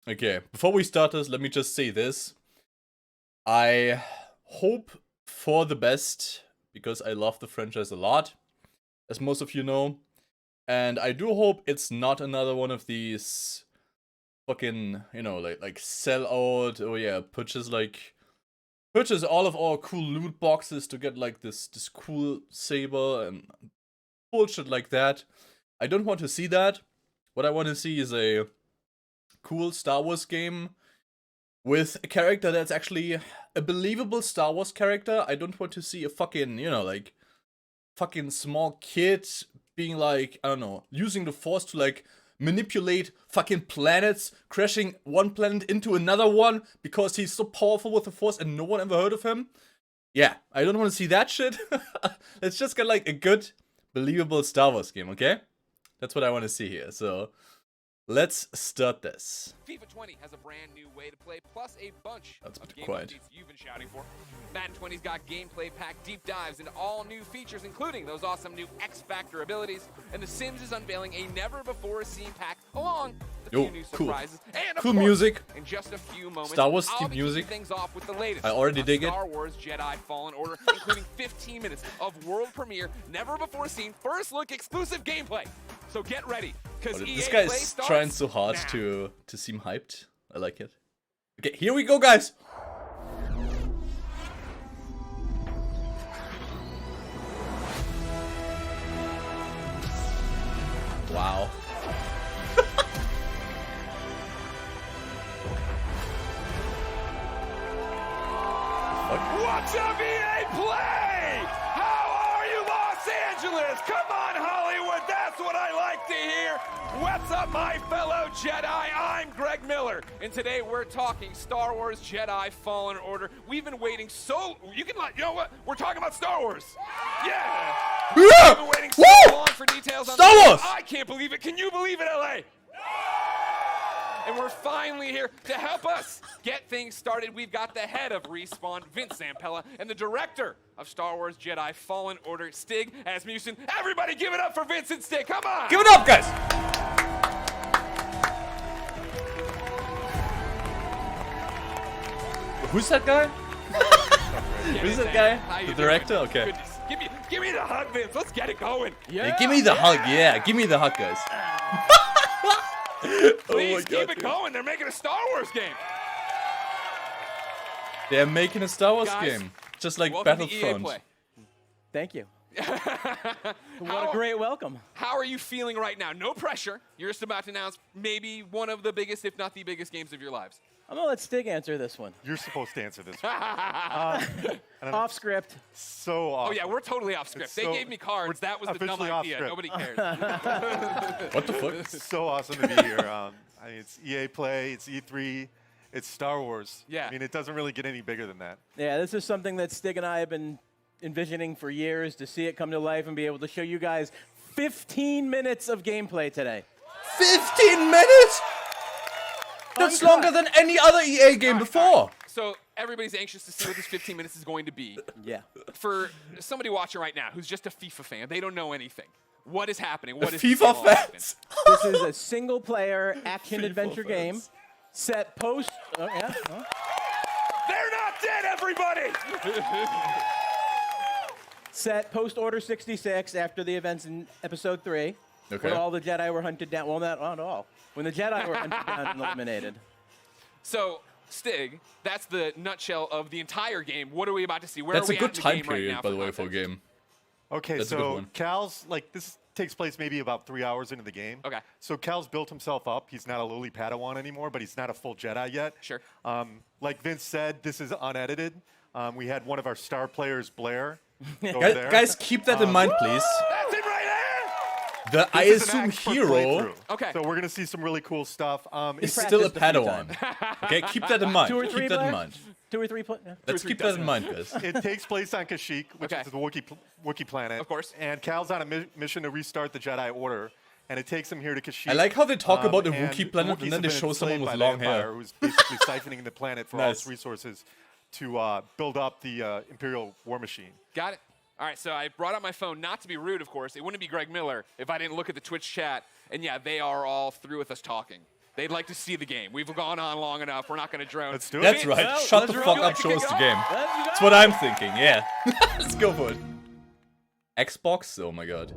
Okay, before we start this, let me just say this. I hope for the best, because I love the franchise a lot, as most of you know. And I do hope it's not another one of these fucking, like sell out, oh yeah, purchase all of our cool loot boxes to get like this cool saber and bullshit like that. I don't want to see that. What I want to see is a cool Star Wars game with a character that's actually a believable Star Wars character. I don't want to see a fucking, like, fucking small kid being like, I don't know, using the Force to like manipulate fucking planets, crashing one planet into another one because he's so powerful with the Force and no one ever heard of him. Yeah, I don't want to see that shit. Let's just get like a good, believable Star Wars game, okay? That's what I want to see here, so let's start this. FIFA 20 has a brand new way to play, plus a bunch That's of game quiet. updates you've been shouting for. Madden 20's got gameplay pack deep dives into all new features, including those awesome new X Factor abilities. And The Sims is unveiling a never-before-seen pack, along with a few new cool. surprises. And of Cool course, music. in just a few moments, Star Wars I'll theme be music. kicking things off with the latest. I already on dig it. Star Wars Jedi Fallen Order, including 15 minutes of world premiere, never-before-seen, first-look exclusive gameplay. So get ready, because EA This guy Play is starts trying so hard now. to seem hyped. I like it. Okay, here we go, guys. Wow. What's up, EA Play? How are you, Los Angeles? Come on, Hollywood, that's what I like to hear. What's up, my fellow Jedi? I'm Greg Miller, and today we're talking Star Wars Jedi Fallen Order. We've been waiting you know what? We're talking about Star Wars. Yeah. We've been waiting so long for details on Star this game. Wars! I can't believe it. Can you believe it, LA? And we're finally here to help us get things started. We've got the head of Respawn, Vince Zampella, and the director of Star Wars Jedi Fallen Order, Stig Asmussen. Everybody give it up for Vince and Stig. Come on! Give it up, guys. Who's that guy? Who's that guy? How you The director? doing? Okay. Good to give me the hug, Vince. Let's get it going. Hey, give me the hug, yeah. Give me the hug, guys. Please keep it dude. going. They're making a Star Wars game. They're making a Star Wars Guys, game. Just like Welcome to EA Battlefront. Play. Thank you. What a great welcome. How are you feeling right now? No pressure. You're just about to announce maybe one of the biggest, if not the biggest, games of your lives. I'm going to let Stig answer this one. You're supposed to answer this. Off script. So awesome. Oh, yeah, we're totally off script. It's They so- gave me cards. That was the dumb officially off idea. script. Nobody cares. What the fuck? It's so awesome to be here. I mean, it's EA Play, it's E3, it's Star Wars. Yeah. I mean, it doesn't really get any bigger than that. Yeah, this is something that Stig and I have been envisioning for years, to see it come to life and be able to show you guys 15 minutes of gameplay today. 15 minutes? That's Uncut. longer than any other EA game before. So everybody's anxious to see what this 15 minutes is going to be. Yeah. For somebody watching right now who's just a FIFA fan, they don't know anything. What is happening? What is FIFA this game all about, fans. This is a single-player action-adventure FIFA game fans. set post... Oh, yeah. Oh. They're not dead, everybody! Set post-Order 66 after the events in Episode 3. Okay. When all the Jedi were hunted down. Well, not all. When the Jedi were hunted down and eliminated. So, Stig, that's the nutshell of the entire game. What are we about to see? Where That's are a we good at in the time game right period, now by the way, for a context? game. Okay, That's a good so one. Cal's, this takes place maybe about 3 hours into the game. Okay. So Cal's built himself up. He's not a lowly Padawan anymore, but he's not a full Jedi yet. Sure. Like Vince said, this is unedited. We had one of our star players, Blair, go Guys, there. guys, keep that in mind, please. That's it right The, I This is an assume, expert hero playthrough. Okay. So we're going to see some really cool stuff. is He still a practiced a few Padawan. Okay, keep that in mind. Two or three, Keep that in Blair? mind. 2 or 3 yeah. Let's keep that in mind, guys. It takes place on Kashyyyk, which Okay. is the Wookiee planet. Of course. And Cal's on a mission to restart the Jedi Order, and it takes him here to Kashyyyk. I like how they talk about a and Wookiee planet Wookiees and then have they been show someone enslaved with by the long Empire, hair. who's basically siphoning the planet for all its Nice. resources to build up the Imperial war machine. Got it. All right, so I brought up my phone, not to be rude, of course. It wouldn't be Greg Miller if I didn't look at the Twitch chat. And yeah, they are all through with us talking. They'd like to see the game. We've gone on long enough. We're not going to drone. Let's do it. That's right. Well, Shut the let's fuck roll. up. Show us the game. Let's go. That's what I'm thinking. Yeah. Let's go for it. Xbox? Oh my god.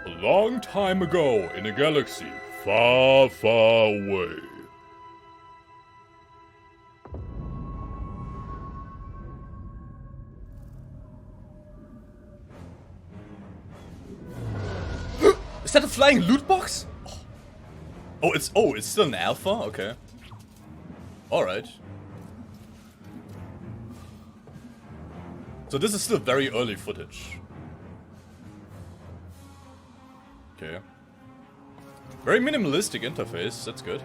A long time ago in a galaxy far, far away. Is that a flying loot box? Oh, it's still an alpha? Okay. Alright. So this is still very early footage. Okay. Very minimalistic interface, that's good.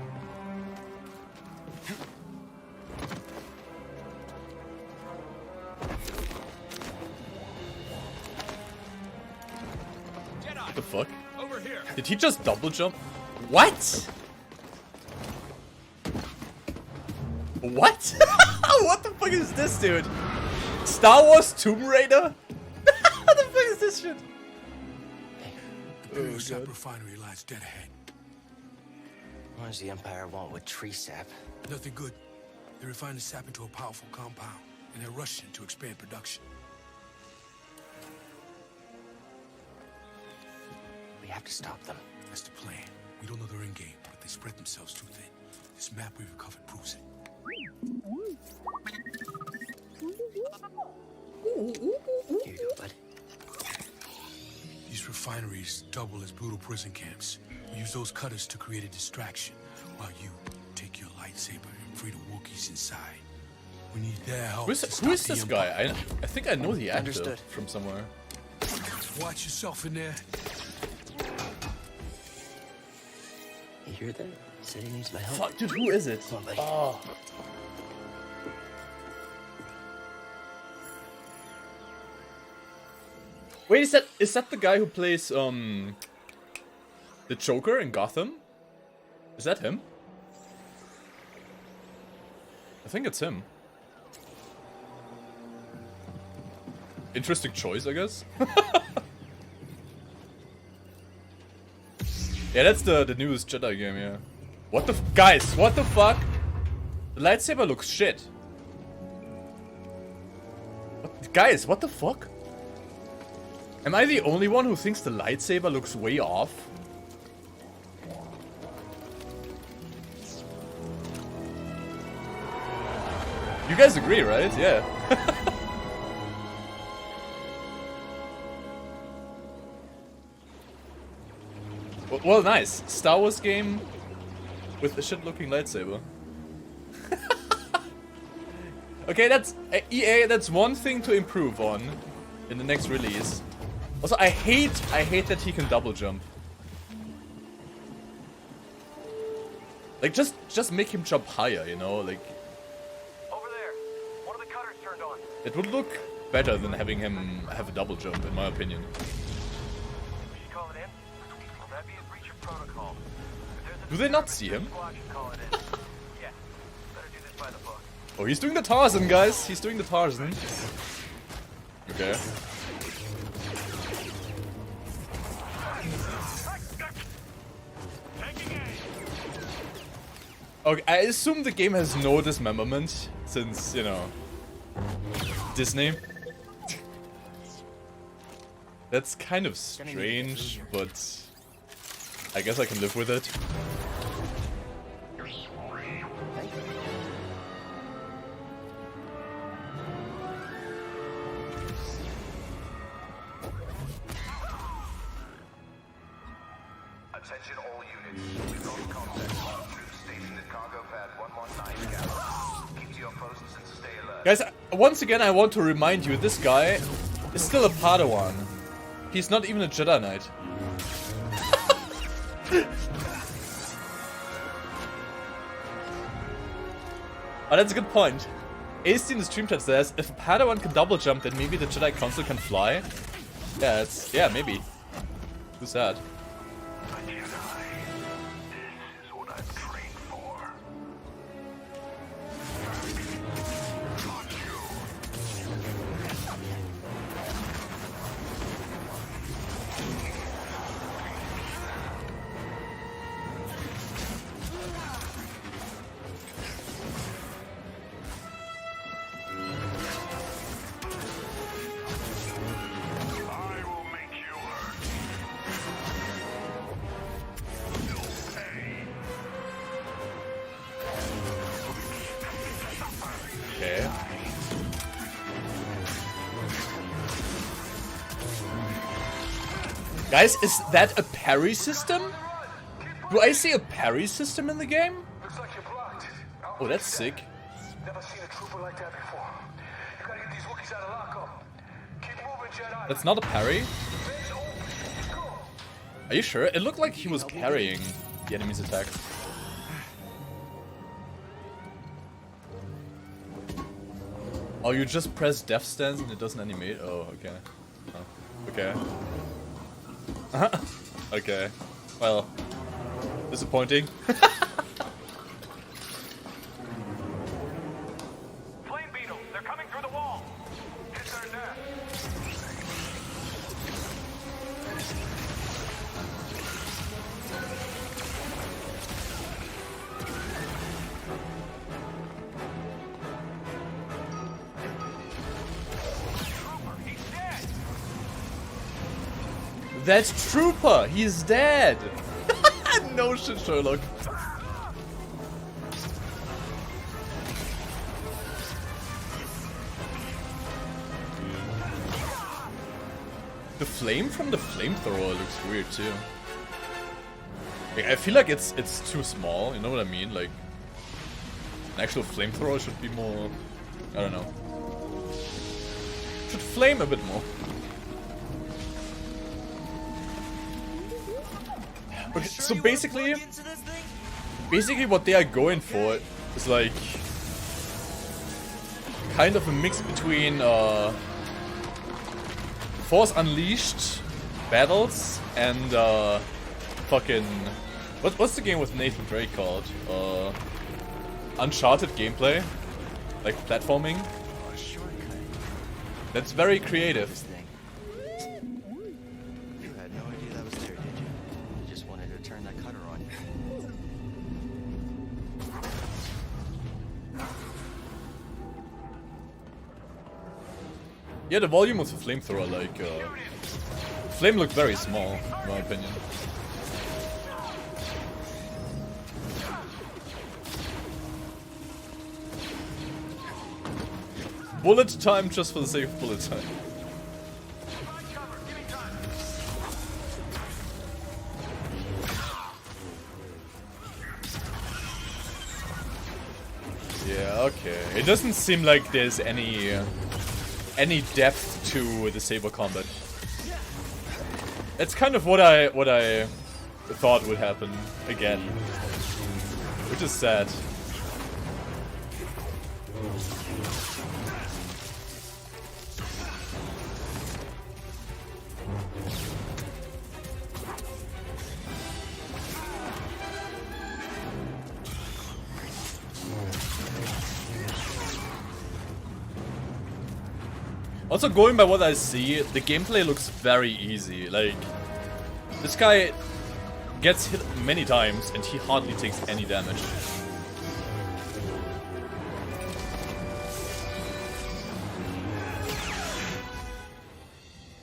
What the fuck? Over here. Did he just double jump? What? What? What the fuck is this, dude? Star Wars Tomb Raider? What the fuck is this shit? Imperial sap refinery lies dead ahead. What does the Empire want with tree sap? Nothing good. They refine the sap into a powerful compound, and they're rushing to expand production. We have to stop them. That's the plan. We don't know their end game, but they spread themselves too thin. This map we recovered proves it. Here you go, bud. These refineries double as brutal prison camps. We use those cutters to create a distraction, while you take your lightsaber and free the Wookiees inside. We need their help. Who is to this stop the guy? Empire. I think I know the actor Understood. from somewhere. Watch yourself in there. You hear that? He said he needs my help. Fuck, dude, who is it? Come on, buddy. Oh. Wait, is that the guy who plays the Joker in Gotham? Is that him? I think it's him. Interesting choice, I guess. Yeah, that's the newest Jedi game, yeah. What the guys, what the fuck? The lightsaber looks shit. Guys, what the fuck? Am I the only one who thinks the lightsaber looks way off? You guys agree, right? Yeah. Well, nice. Star Wars game with a shit-looking lightsaber. Okay, that's EA. That's one thing to improve on in the next release. Also, I hate that he can double jump. Like, just make him jump higher, you know? Like, Over there. One of the cutters turned on. it would look better than having him have a double jump, in my opinion. We should call it in. Well, that'd be a breach of protocol. If there's a Do they not see him? squad should call it in. Yeah. Better do this by the book. Oh, he's doing the Tarzan, guys. He's doing the Tarzan. Okay. Okay, I assume the game has no dismemberment, since, you know, Disney. That's kind of strange, but I guess I can live with it. Attention all units. We've got contact from troops stationed at cargo pad 119 Gap. Keep to your posts and stay alert. Guys, once again, I want to remind you, this guy is still a Padawan. He's not even a Jedi Knight. Oh, that's a good point. AC in the stream chat says, if a Padawan can double jump, then maybe the Jedi Council can fly. Yeah, maybe. Too sad. Guys, is that a parry system? Do I see a parry system in the game? Looks like you're blocked. Oh, that's sick. Never seen a trooper like that before. You gotta get these Wookiees out of lockup. Keep moving, Jedi. That's not a parry? Base open. Go. Are you sure? It looked like he was parrying the enemy's attack. Oh, you just press death stance and it doesn't animate? Oh, okay. Oh, okay. Okay. Well, disappointing. Flame beetles, they're coming through the wall. Hit their nest. Trooper, he's dead. That's Trooper! He's dead! No shit, Sherlock. The flame from the flamethrower looks weird too. Like, I feel like it's too small, you know what I mean? Like, an actual flamethrower should be more... I don't know. Should flame a bit more. Okay, so basically what they are going for is like kind of a mix between Force Unleashed battles and fucking what's the game with Nathan Drake called? Uncharted gameplay, like platforming. That's very creative. You had no idea that was there, did you? You just wanted to turn that cutter on you. Yeah, the volume of the flamethrower, like, flame looked very small, in my opinion. Bullet time just for the sake of bullet time. Yeah, okay. It doesn't seem like there's any depth to the saber combat. It's kind of what I thought would happen again, which is sad. Also, going by what I see, the gameplay looks very easy. Like, this guy gets hit many times and he hardly takes any damage.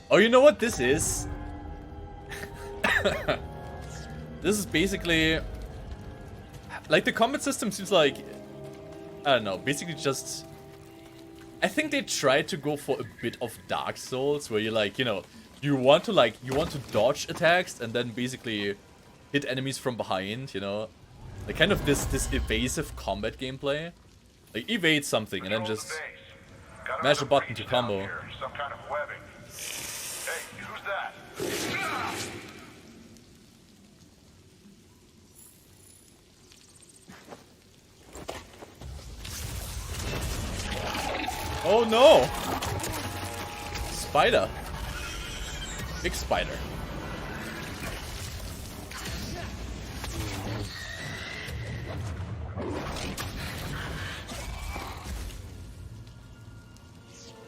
Oh, you know what this is? This is basically... like, the combat system seems like... I don't know, basically just... I think they tried to go for a bit of Dark Souls, where you like, you know, you want to dodge attacks and then basically hit enemies from behind, you know? Like kind of this evasive combat gameplay. Like evade something and then just mash a button to combo. Some kind of webbing. Hey, who's that? Oh no! Spider. Big spider.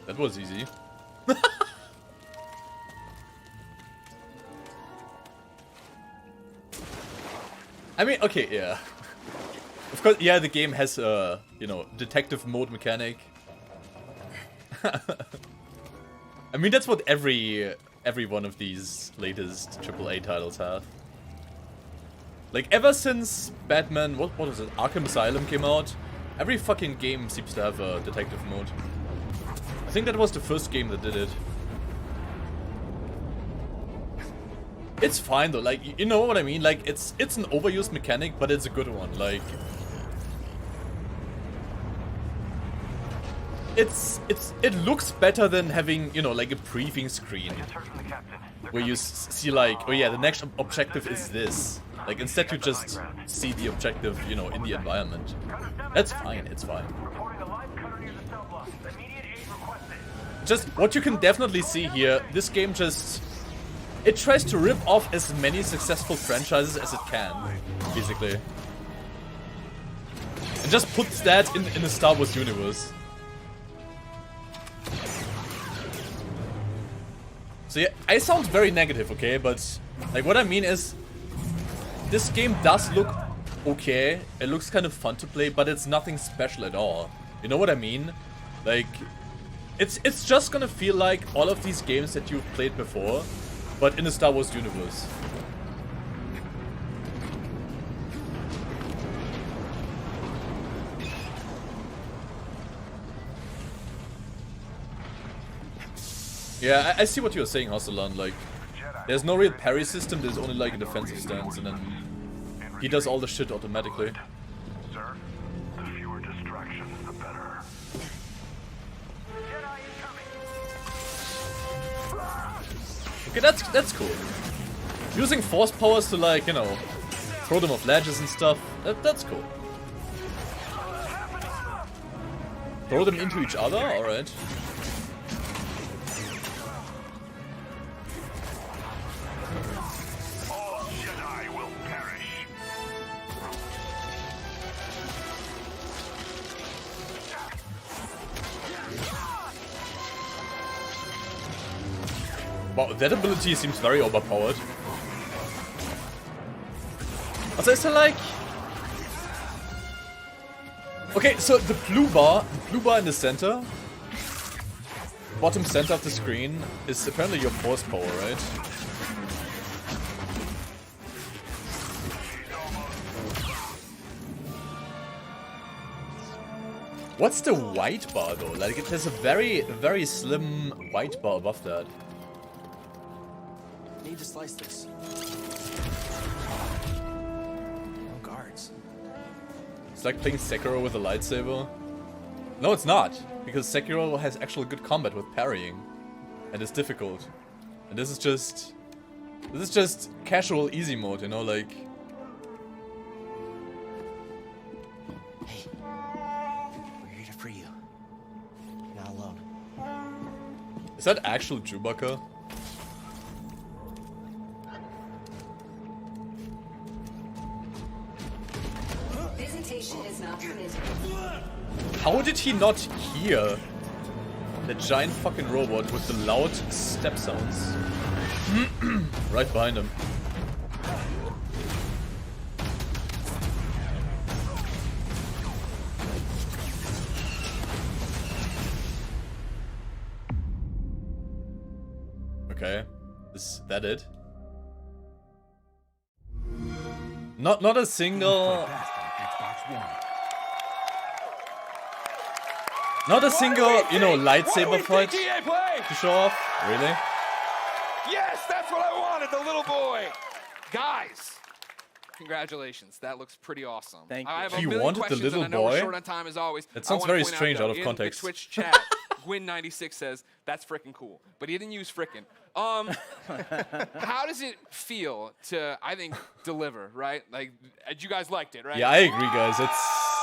That was easy. I mean, okay, yeah. Of course, yeah, the game has a, you know, detective mode mechanic. I mean, that's what every one of these latest AAA titles have. Like, ever since Batman, what is it, Arkham Asylum came out, every fucking game seems to have a detective mode. I think that was the first game that did it. It's fine though. Like, you know what I mean? Like, it's an overused mechanic, but it's a good one. Like, it looks better than having, you know, like a briefing screen where you see like, oh yeah, the next objective is this. Like, instead you just see the objective, you know, in the environment. That's fine. It's fine. Just what you can definitely see here, this game just, it tries to rip off as many successful franchises as it can, basically. And just puts that in the Star Wars universe. So yeah, I sound very negative, okay? But, like, what I mean is, this game does look okay. It looks kind of fun to play, but it's nothing special at all. You know what I mean? Like, it's just gonna feel like all of these games that you've played before, but in the Star Wars universe. Yeah, I see what you're saying, Hosselan. Like, there's no real parry system, there's only like a defensive stance, and then he does all the shit automatically. Sir, the fewer distractions, the better. Jedi incoming. Okay, that's cool. Using force powers to, like, you know, throw them off ledges and stuff, that's cool. Throw them into each other? Alright. All Jedi will perish. Wow, that ability seems very overpowered. Also, is there like... Okay, so the blue bar in the center, bottom center of the screen, is apparently your force power, right? What's the white bar though? Like, there's a very, very slim white bar above that. Need to slice this. No guards. It's like playing Sekiro with a lightsaber. No, it's not, because Sekiro has actual good combat with parrying, and it's difficult. And this is just casual easy mode, you know, like. Hey, we're here to free you. You're not alone. Is that actual Chewbacca? Visitation is not permitted. How did he not hear the giant fucking robot with the loud step sounds? Right behind him. Okay, is that it? Not a single. Not a single, you know, lightsaber fight to show off. Really? Yes, that's what I wanted, the little boy. Guys, congratulations. That looks pretty awesome. Thank you. I have a He million wanted the questions, little and I know we're boy? short on time as always. That I sounds wanna very point strange though, out of in context. The Twitch chat, Gwyn96 says, that's freaking cool. But he didn't use frickin'. How does it feel to, I think, deliver, right? Like, you guys liked it, right? Yeah, I agree, guys.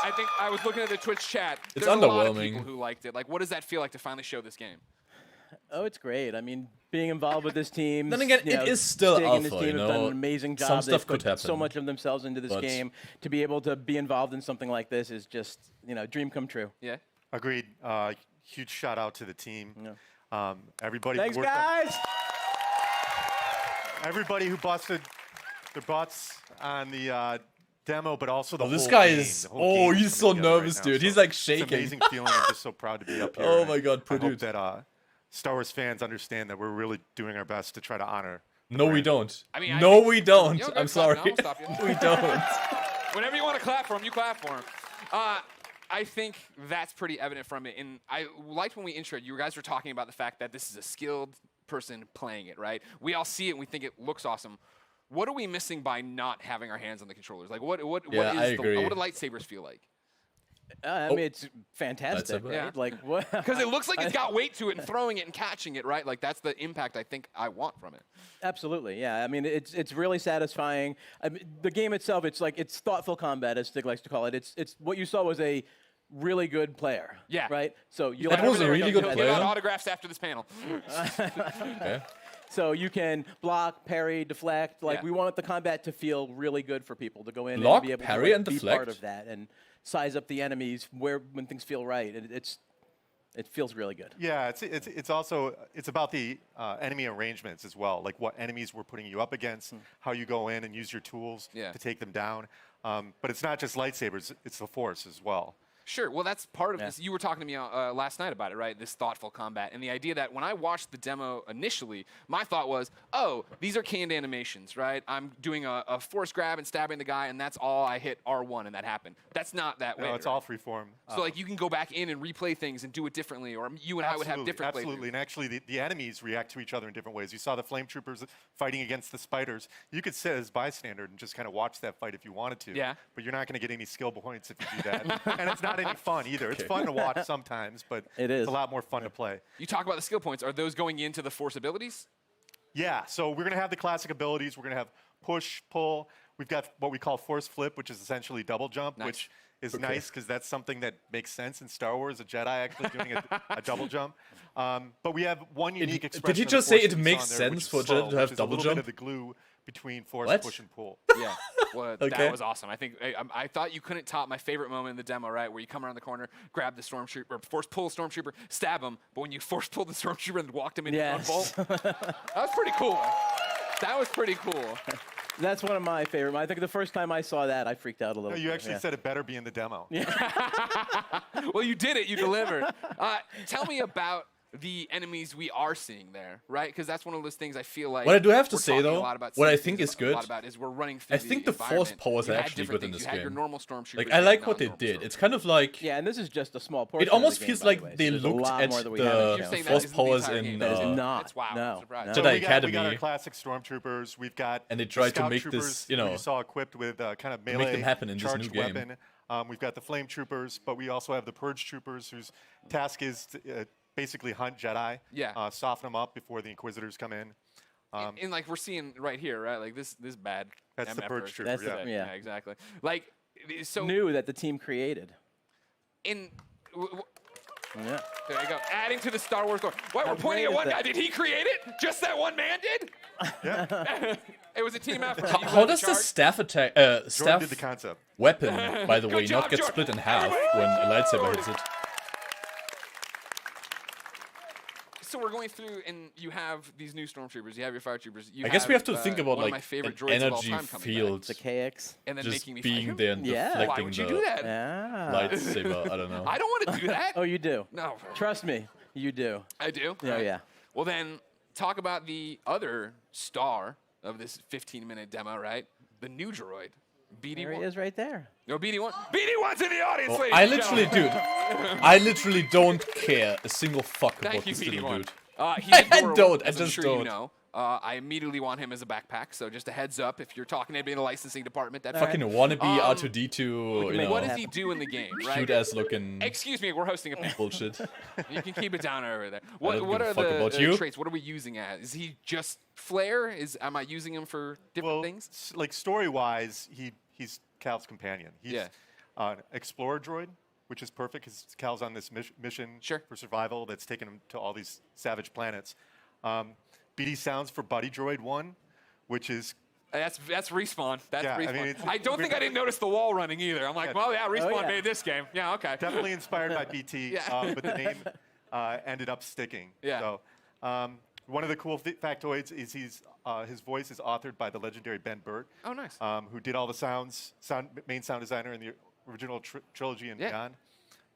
I think I was looking at the Twitch chat. It's There's a lot of underwhelming. people who liked it. Like, what does that feel like to finally show this game? Oh, it's great. I mean, being involved with this team. Then again, it is still Stig and his alpha, team you have done know. an amazing job. Some They've stuff could put so happen, much of themselves into this but- game. To be able to be involved in something like this is just, you know, dream come true. Yeah. Agreed. Huge shout out to the team. Yeah. Everybody Thanks, worked on- guys. everybody who busted their butts on the demo, but also the Oh, this whole guy game. is- The whole oh, game is he's coming so together nervous, right dude. now, He's, so like, It's shaking. an amazing feeling. I'm just so proud to be up here. Oh and my God, poor I hope dude. that Star Wars fans understand that we're really doing our best to try to honor. the No, we brand. don't. I mean, no, we don't. You don't I'm gotta stop sorry. me. I won't stop you. We don't. Whenever you want to clap for him, you clap for him. I think that's pretty evident from it. And I liked when we introed, you guys were talking about the fact that this is a skilled person playing it, right? We all see it and we think it looks awesome. What are we missing by not having our hands on the controllers? Like, what do lightsabers feel like? I mean, it's fantastic, lightsaber. right? Yeah. Like what? Because it looks like it's got weight to it and throwing it and catching it, right? Like, that's the impact I think I want from it. Absolutely, yeah. I mean, it's really satisfying. I mean, the game itself, it's thoughtful combat, as Stig likes to call it. It's what you saw was a really good player. Yeah. Right. So you That was a really good He'll player. give out autographs after this panel. Okay. So you can block, parry, deflect. Like Yeah. we want the combat to feel really good for people to go in Block, and be able parry, to and be deflect? part of that and size up the enemies when things feel right. It feels really good. Yeah, it's also about the enemy arrangements as well, like what enemies we're putting you up against, how you go in and use your tools Yeah. to take them down. But it's not just lightsabers; it's the Force as well. Sure. Well, that's part of this. You were talking to me last night about it, right? This thoughtful combat. And the idea that when I watched the demo initially, my thought was, oh, these are canned animations, right? I'm doing a force grab and stabbing the guy, and that's all I hit R1 and that happened. That's not that way. No, it's right? all freeform. So, like, you can go back in and replay things and do it differently, or you and I would have different Absolutely, and actually the enemies react to each other in different ways. You saw the flame troopers fighting against the spiders. You could sit as bystander and just kind of watch that fight if you wanted to. Yeah. But you're not going to get any skill points if you do that. And it's not any fun either. It's fun to watch sometimes, but It is. it's a lot more fun to play. You talk about the skill points. Are those going into the force abilities? Yeah, so we're going to have the classic abilities. We're going to have push, pull. We've got what we call force flip, which is essentially double jump, Nice. which is nice because that's something that makes sense in Star Wars, a Jedi actually doing a double jump. But we have one unique expression. Did he of the just say Force it that we makes saw in there, which sense is for a slow, Jedi to have which is double a little jump? bit of the glue between force What? push and pull. Yeah. Well, Okay. that was awesome. I think I thought you couldn't top my favorite moment in the demo, right? Where you come around the corner, grab the stormtrooper, force pull the stormtrooper, stab him, but when you force pull the stormtrooper and walked him into Yes. bolt, that was pretty cool. That was pretty cool. That's one of my favorite. I think the first time I saw that, I freaked out a little. No, you bit, actually yeah. said it better be in the demo. Well, you did it. You delivered. Tell me about the enemies we are seeing there, right? Because that's one of those things I feel like. What I do have to we're say, talking a though, lot about what I seasons, think is a good, lot about is we're running through I think the force environment. powers You are had actually different good in things. this You had your game. normal stormtroopers. Like, you I had like what they non-normal did. It's kind of like Yeah, and this is just a small portion. it almost of the game, feels by the like way, so they there's a looked lot at more that we the haven't You're shown. saying that force isn't the powers entire in game. That is uh, not. That's wow. No, I'm surprised. no. So Jedi we got our Academy. classic stormtroopers. We've got And they tried to scout make this, troopers you who know, you saw equipped with kind of make melee them happen in this new charged game. weapon. We've got the flame troopers, but we also have the purge troopers, whose task is to basically hunt Jedi, Yeah. soften them up before the Inquisitors come in. And like we're seeing right here, right? Like this bad. That's the MF purge person. trooper, That's the- yeah. yeah. Exactly. Like so. New that the team created. In Yeah. there you go. Adding to the Star Wars lore. Wait, we're pointing great at is one that? guy. Did he create it? Just that one man did? Yeah, It was a team effort. You How led does the charge. staff attack Jordan staff did the concept. weapon, by the way, job, not get Jordan. split in half when a lightsaber hits it? So we're going through, and you have these new stormtroopers. You have your fire troopers. You I guess we have to think about one of like my favorite an droids of all energy time coming field The KX. back, and then just making me being fight there him. and Yeah. deflecting Why would you the do that? Yeah. lightsaber. I don't know. I don't want to do that. Oh, you do. No, Trust me, you do. I do. Oh, yeah. Well, then talk about the other star of this 15-minute demo, right? The new droid, There he BD1. is right there. No, BD1. BD1's in the audience, ladies I and literally, gentlemen. dude, I literally don't care a single fuck about Thank you, this little BD1. dude. He's adorable, don't, I as I'm just sure don't. you know. I immediately want him as a backpack, so just a heads up if you're talking to anybody in the licensing department. That Fucking wannabe R2D2, you make what know, does he do in the game, right? cute ass looking Excuse me, we're hosting a panel. bullshit. You can keep it down over there. don't What give a are fuck the about you. traits? What are we using as? Is he just flair? Am I using him for different Well, things? like story-wise, he's Cal's companion. He's Yeah. an explorer droid, which is perfect because Cal's on this mission Sure. for survival that's taken him to all these savage planets. BD sounds for Buddy Droid 1, which is That's respawn. That's Yeah, I respawn. mean, I, it's- don't think I didn't notice the wall running either. I'm like, Yeah. well, yeah, respawn yeah. made this game. Yeah, okay. definitely inspired by BT, Yeah. but the name ended up sticking. Yeah. So one of the cool factoids is his voice is authored by the legendary Ben Burt, Oh, nice. who did all the main sound designer in the original trilogy and Yeah.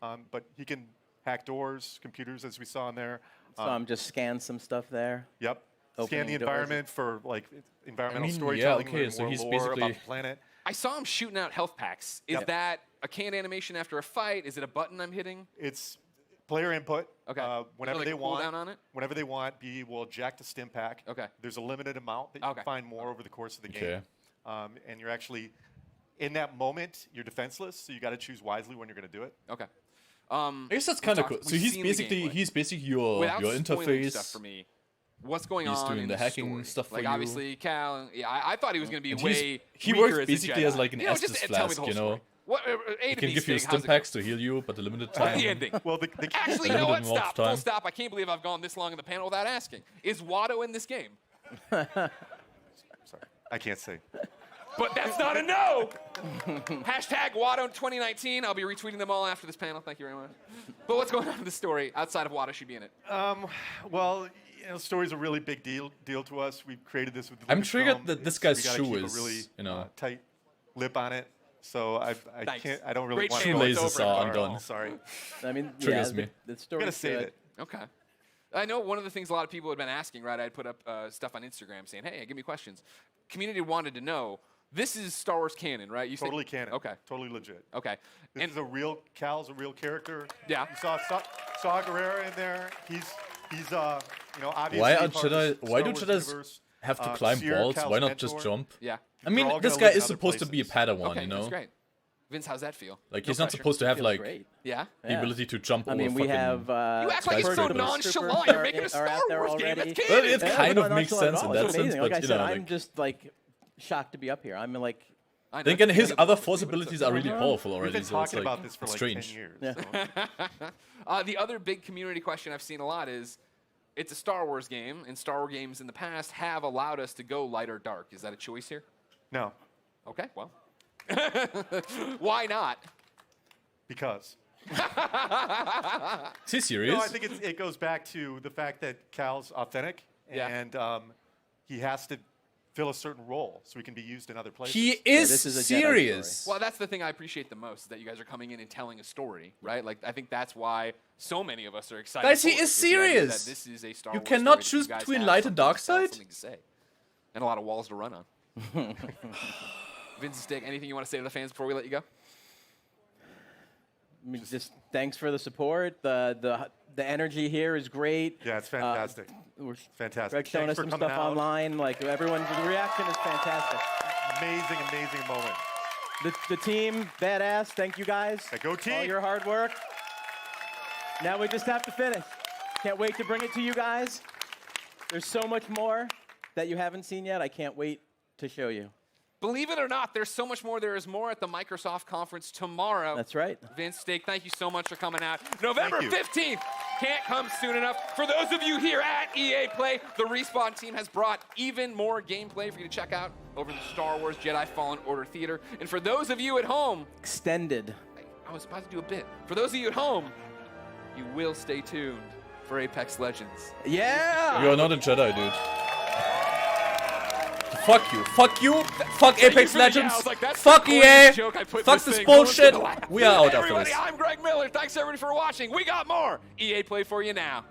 beyond. But he can hack doors, computers, as we saw in there. So just scan some stuff there. Yep. Scan Opening the doors. environment for like environmental I mean, storytelling, yeah, okay, learn so more he's lore basically- about the planet. I saw him shooting out health packs. Is Yep. that a canned animation after a fight? Is it a button I'm hitting? It's Player input. Okay. Is there, Whenever like, they a want. cooldown on it? Whenever they want, B will eject a stim pack. Okay. There's a limited amount that you Okay. can find more over the course of the Okay. game. And you're actually, in that moment, you're defenseless, so you got to choose wisely when you're going to do it. Okay. I guess that's kind of cool. So he's basically your Without spoiling interface. stuff for me. What's going He's on doing in the hacking story? stuff for like you. obviously Cal. Yeah, I thought he was going to be And way. he weaker works as a basically Jedi. as like an you know, just Estus tell me the flask, whole you know. story. What? A He to can B give you Stig, how's stim it going? packs to heal you, but the limited What's time. the ending? Well, Actually, you know what? Limited Stop. time. Full stop. I can't believe I've gone this long in the panel without asking. Is Watto in this game? Sorry, I can't say. But that's not a no. Hashtag Watto 2019. I'll be retweeting them all after this panel. Thank you very much. But what's going on in the story outside of Watto should be in it? Well, you know, story's a really big deal to us. We've created this with. I'm Lucasfilm. triggered that this It's- guy's we gotta shoe keep is, a really, you know, tight lip on it. So I Nice. can't. I don't really Great want panel. to. It's Shoelaces over. are All undone. Sorry. I mean, Triggers yeah, me. The I'm story's gonna save good. it. Okay. I know one of the things a lot of people had been asking, right? I'd put up stuff on Instagram saying, hey, give me questions. Community wanted to know, this is Star Wars canon, right? You Totally say, canon. Okay. Totally legit. Okay. This And is a real. Cal's a real character. Yeah. You saw Guerrera in there. He's you know, obviously. Why are part of the Jedi? Why do Star Wars Jedis universe. have to climb Seer, walls? Cal's Why not just mentor. jump? yeah. I mean, all this gonna guy live in is other supposed to be a places. Padawan, Okay, you know. that's great. Vince, how's that feel? Like No he's not pressure. supposed to have Feels like great. Yeah? the Yeah. ability to jump I over mean, we fucking. have. You act like you're so skyscrapers. nonchalant. You're making a are Star out there Wars game. already. It's Well, canon. it Yeah, kind not of makes nonchalant sense at in all. that It's sense, amazing. but Like I you said, know, I'm like, just like shocked to be up here. I'm like, I know. then again, his It's other debatable, force but it's abilities okay. are really powerful We've already. been So it's talking like about this for like strange. 10 years. Yeah. So. The other big community question I've seen a lot is, it's a Star Wars game, and Star Wars games in the past have allowed us to go light or dark. Is that a choice here? No, Okay, well. Why not? because. Is he serious? No, I think it goes back to the fact that Cal's authentic, Yeah. and he has to fill a certain role so he can be used in other places. He is this is a Jedi serious. Well, that's the thing I appreciate the most, is that you guys are coming in and telling a story, right? Like, I think that's why so many of us are excited. Guys, he for it, is the idea serious. That this is a Star You Wars cannot story that choose you guys between have light and something dark to tell, side? something to say. And a lot of walls to run on. Vince Stick, anything you want to say to the fans before we let you go? I mean, just thanks for the support. The energy here is great. Yeah, it's fantastic. We're Fantastic. Greg showing Thanks us for some coming stuff out. online. Like everyone, the reaction is fantastic. Amazing, amazing moment. The team, badass. Thank you guys. Yeah, go team. All your hard work. Now we just have to finish. Can't wait to bring it to you guys. There's so much more that you haven't seen yet. I can't wait to show you. Believe it or not, there's so much more. There is more at the Microsoft conference tomorrow. That's right. Vince Steak, thank you so much for coming out. November Thank you. 15th can't come soon enough. For those of you here at EA Play, the Respawn team has brought even more gameplay for you to check out over the Star Wars Jedi Fallen Order Theater. And for those of you at home, Extended. I was about to do a bit. For those of you at home, you will stay tuned for Apex Legends. Yeah. You're not a Jedi, dude. Fuck you. Fuck you. Fuck Thank you Apex for the- yeah, Legends. I was like, that's Fuck the EA. greatest joke I put in Fuck this thing. Going bullshit. to the lab. We are out after Everybody, this. I'm Greg Miller. Thanks everybody for watching. We got more EA Play for you now.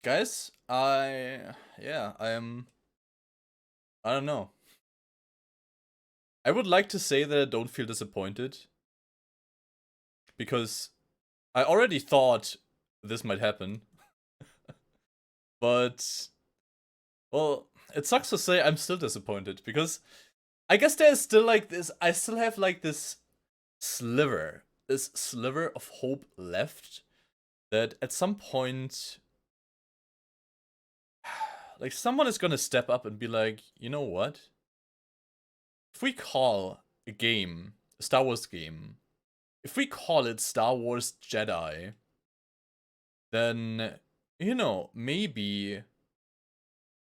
Guys, I don't know. I would like to say that I don't feel disappointed, because I already thought this might happen. But, well, it sucks to say I'm still disappointed, because I guess there's still like this, I still have like this sliver of hope left, that at some point, like, someone is gonna step up and be like, you know what? If we call a game, a Star Wars game, if we call it Star Wars Jedi, then, you know, maybe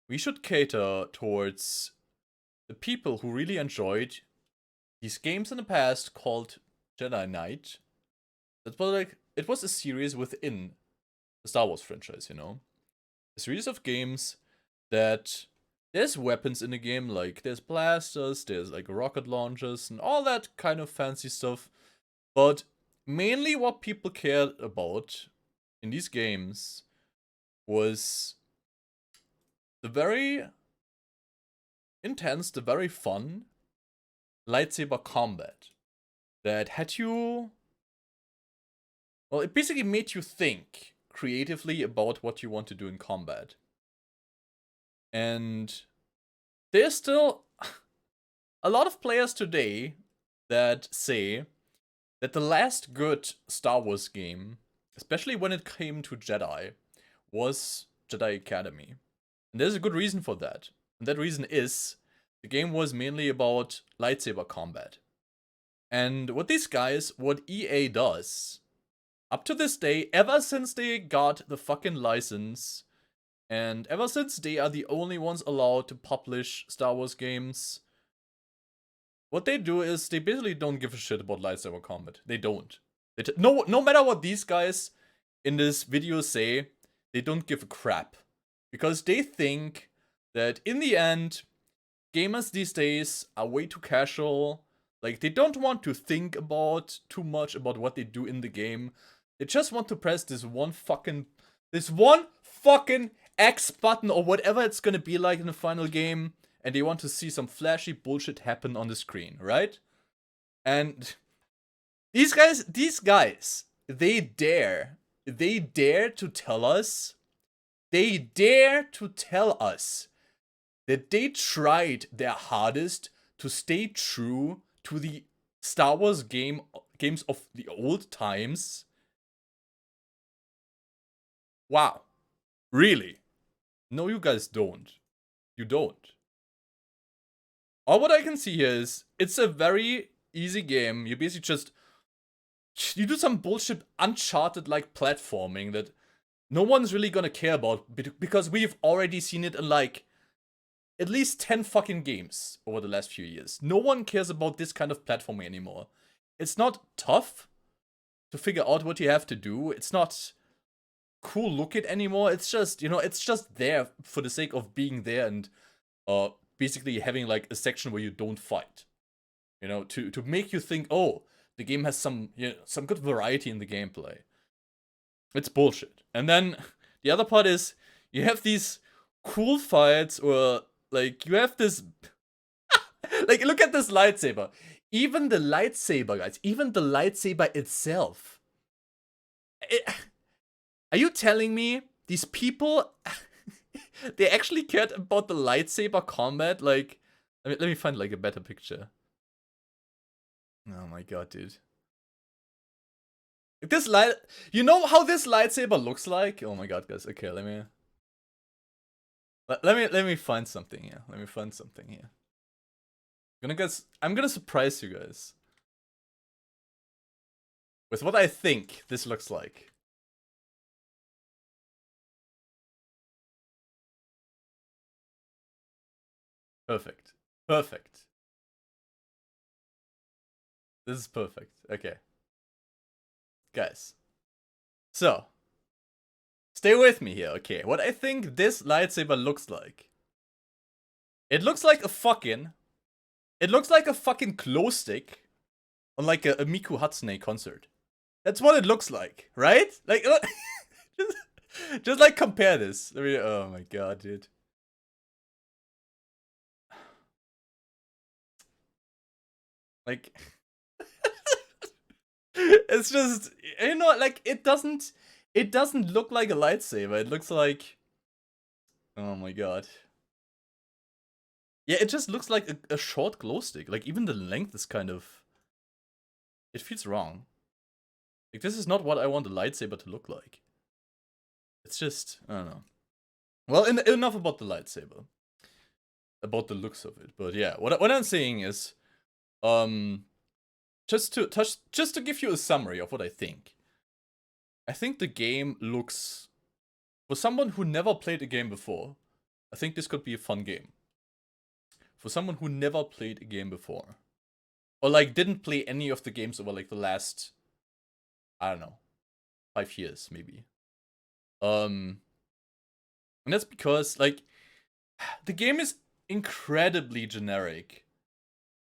we should cater towards the people who really enjoyed these games in the past called Jedi Knight. That was like, it was a series within the Star Wars franchise, you know? A series of games that there's weapons in the game, like there's blasters, there's like rocket launchers and all that kind of fancy stuff. But mainly what people cared about in these games was the very intense, the very fun lightsaber combat that had you. Well, it basically made you think creatively about what you want to do in combat. And there's still a lot of players today that say that the last good Star Wars game, especially when it came to Jedi, was Jedi Academy. And there's a good reason for that. And that reason is the game was mainly about lightsaber combat. And what EA does, up to this day, ever since they got the fucking license, and ever since they are the only ones allowed to publish Star Wars games, what they do is they basically don't give a shit about lightsaber combat. They don't. No matter what these guys in this video say, they don't give a crap. Because they think that in the end, gamers these days are way too casual. Like, they don't want to think about too much about what they do in the game. They just want to press this one fucking X button or whatever it's gonna be like in the final game, and they want to see some flashy bullshit happen on the screen, right? And these guys, they dare to tell us that they tried their hardest to stay true to the Star Wars games of the old times. Wow. Really? No, you guys don't. You don't. All what I can see here is, it's a very easy game. You basically you do some bullshit Uncharted-like platforming that no one's really gonna care about, because we've already seen it in like at least 10 fucking games over the last few years. No one cares about this kind of platforming anymore. It's not tough to figure out what you have to do. It's not cool looking anymore. It's just, it's just there for the sake of being there and basically having like a section where you don't fight. To make you think, oh, the game has some good variety in the gameplay. It's bullshit. And then the other part is you have these cool fights, or like you have this like, look at this lightsaber. Even the lightsaber, guys, even the lightsaber itself. Are you telling me these people they actually cared about the lightsaber combat? Like, let me find like a better picture. Oh my god, dude. This you know how this lightsaber looks like? Oh my god, guys. Okay, let me find something here. I'm gonna surprise you guys with what I think this looks like. Perfect. This is perfect. Okay. Guys. So, stay with me here, okay? What I think this lightsaber looks like. It looks like a fucking glow stick on like a Miku Hatsune concert. That's what it looks like, right? Like, just like compare this. Oh my god, dude. Like, it's just, like, it doesn't look like a lightsaber. It looks like, oh my god. Yeah, it just looks like a short glow stick. Like, even the length is kind of, it feels wrong. Like, this is not what I want a lightsaber to look like. It's just, I don't know. Well, enough about the lightsaber. About the looks of it. But yeah, what I'm saying is, just to give you a summary of what I think the game looks, for someone who never played a game before, I think this could be a fun game. For someone who never played a game before, or like didn't play any of the games over like the last, I don't know, 5 years maybe. And that's because like the game is incredibly generic.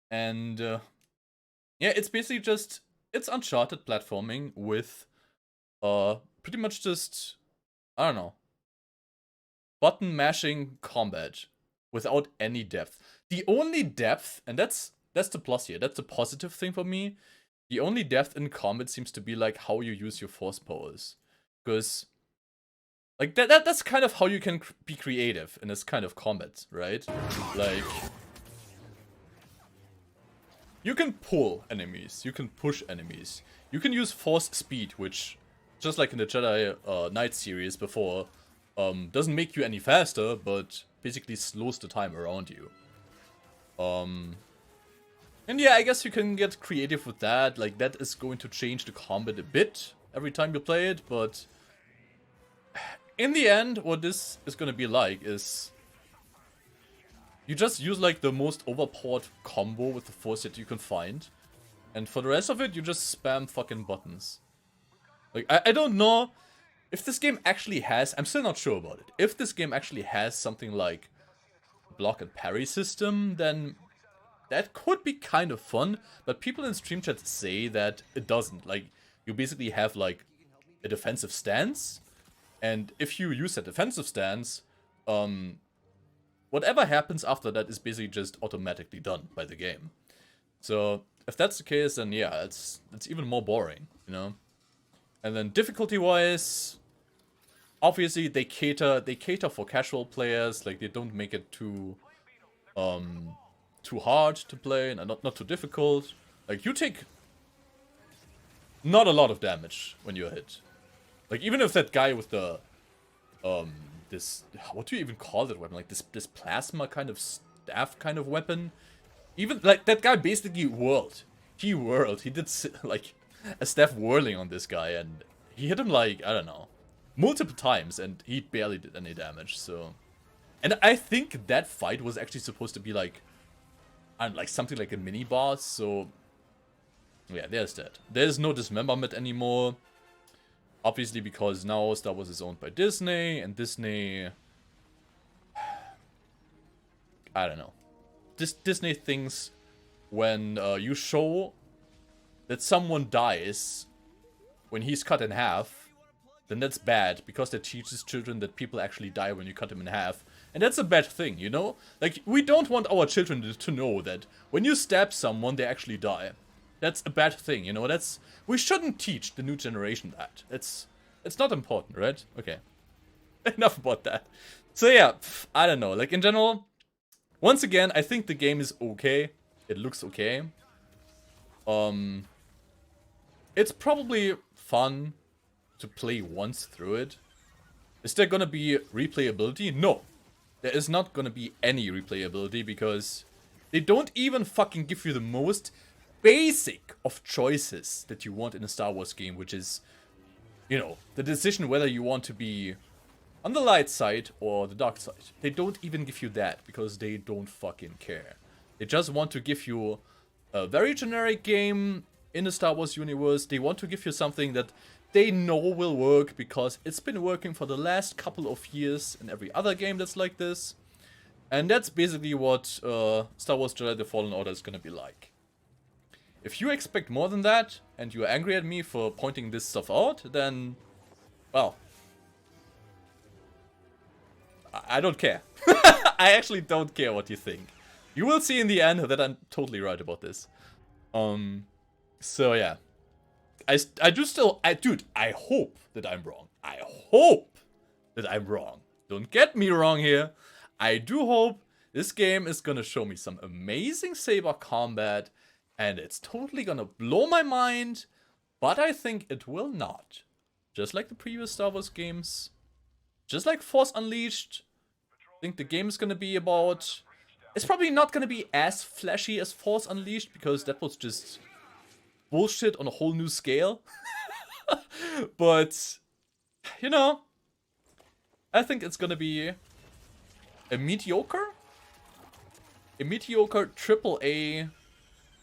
And yeah, it's basically just, it's Uncharted platforming with pretty much just, I don't know, button mashing combat without any depth. The only depth, and that's the plus here, that's the positive thing for me. The only depth in combat seems to be like how you use your force powers. Because like that's kind of how you can be creative in this kind of combat, right? Like you can pull enemies, you can push enemies, you can use force speed, which just like in the Jedi Knight series before, doesn't make you any faster, but basically slows the time around you. And yeah, I guess you can get creative with that. Like, that is going to change the combat a bit every time you play it, but in the end, what this is going to be like is you just use, like, the most overpowered combo with the force that you can find, and for the rest of it, you just spam fucking buttons. Like, I don't know if this game actually has, I'm still not sure about it, if this game actually has something like block and parry system, then that could be kind of fun, but people in stream chat say that it doesn't. Like, you basically have, like, a defensive stance, and if you use that defensive stance, whatever happens after that is basically just automatically done by the game. So, if that's the case, then yeah, it's even more boring, you know? And then difficulty-wise, obviously they cater for casual players, like, they don't make it too hard to play and not too difficult. Like, you take not a lot of damage when you're hit. Like, even if that guy with the this, what do you even call that weapon? Like this plasma kind of staff kind of weapon. Even like that guy basically whirled. He did like a staff whirling on this guy, and he hit him like, I don't know, multiple times, and he barely did any damage. So, and I think that fight was actually supposed to be like, like something like a mini boss. So yeah, there's that. There's no dismemberment anymore, obviously, because now Star Wars is owned by Disney, and Disney, I don't know, Disney thinks when you show that someone dies when he's cut in half, then that's bad, because that teaches children that people actually die when you cut them in half. And that's a bad thing, you know? Like, we don't want our children to know that when you stab someone, they actually die. That's a bad thing, you know? We shouldn't teach the new generation that. It's not important, right? Okay. Enough about that. So yeah, I don't know. Like, in general, once again, I think the game is okay. It looks okay. It's probably fun to play once through it. Is there gonna be replayability? No. There is not gonna be any replayability, because they don't even fucking give you the most basic of choices that you want in a Star Wars game, which is, you know, the decision whether you want to be on the light side or the dark side. They don't even give you that, because they don't fucking care. They just want to give you a very generic game in the Star Wars universe. They want to give you something that they know will work, because it's been working for the last couple of years in every other game that's like this. And that's basically what Star Wars Jedi: The Fallen Order is gonna be like. If you expect more than that, and you're angry at me for pointing this stuff out, then, well, I don't care. I actually don't care what you think. You will see in the end that I'm totally right about this. So yeah. Dude, I hope that I'm wrong. I hope that I'm wrong. Don't get me wrong here. I do hope this game is gonna show me some amazing saber combat, and it's totally gonna blow my mind, but I think it will not. Just like the previous Star Wars games, just like Force Unleashed, I think the game is gonna be about... It's probably not gonna be as flashy as Force Unleashed, because that was just bullshit on a whole new scale. But, you know, I think it's gonna be a mediocre AAA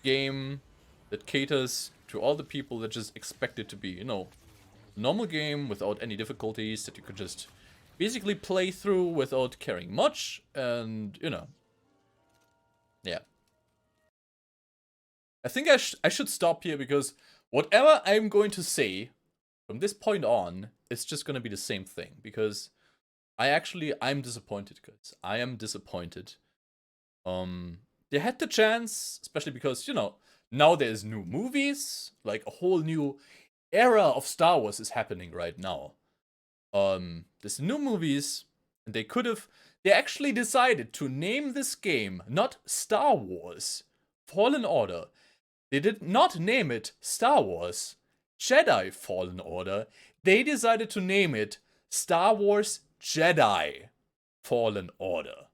game that caters to all the people that just expect it to be, you know, a normal game without any difficulties that you could just basically play through without caring much, and, you know, yeah. I think I should stop here, because whatever I'm going to say from this point on, it's just gonna be the same thing, because I'm disappointed, guys. I am disappointed. They had the chance, especially because, you know, now there's new movies, like a whole new era of Star Wars is happening right now. There's new movies, and they actually decided to name this game not Star Wars Fallen Order. They did not name it Star Wars Jedi Fallen Order. They decided to name it Star Wars Jedi Fallen Order.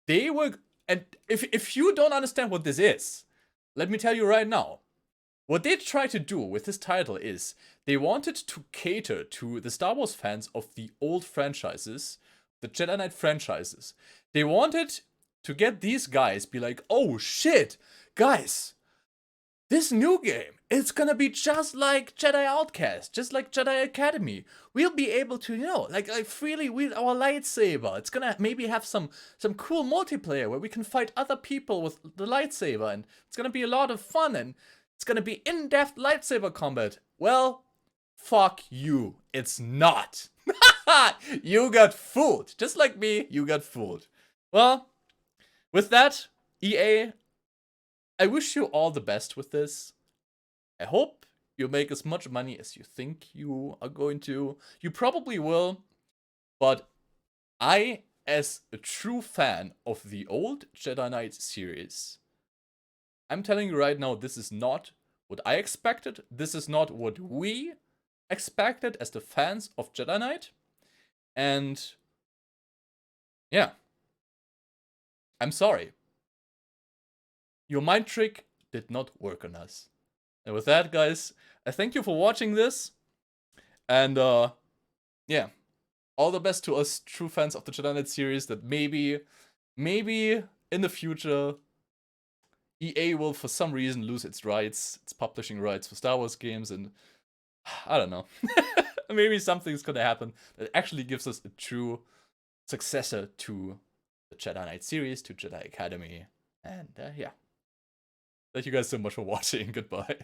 They were, and if you don't understand what this is, let me tell you right now. What they tried to do with this title is they wanted to cater to the Star Wars fans of the old franchises, the Jedi Knight franchises. They wanted to get these guys be like, oh shit, guys, this new game, it's gonna be just like Jedi Outcast, just like Jedi Academy. We'll be able to, you know, like freely wield our lightsaber. It's gonna maybe have some cool multiplayer where we can fight other people with the lightsaber, and it's gonna be a lot of fun, and it's gonna be in-depth lightsaber combat. Well, fuck you. It's not. You got fooled. Just like me, you got fooled. Well, with that, EA, I wish you all the best with this. I hope you make as much money as you think you are going to. You probably will. But I, as a true fan of the old Jedi Knight series, I'm telling you right now, this is not what I expected. This is not what we expected as the fans of Jedi Knight. And yeah, I'm sorry. Your mind trick did not work on us. And with that, guys, I thank you for watching this. And yeah, all the best to us true fans of the Jedi Knight series, that maybe in the future EA will for some reason lose its publishing rights for Star Wars games, and I don't know. Maybe something's gonna happen that actually gives us a true successor to the Jedi Knight series, to Jedi Academy. And yeah. Thank you guys so much for watching. Goodbye.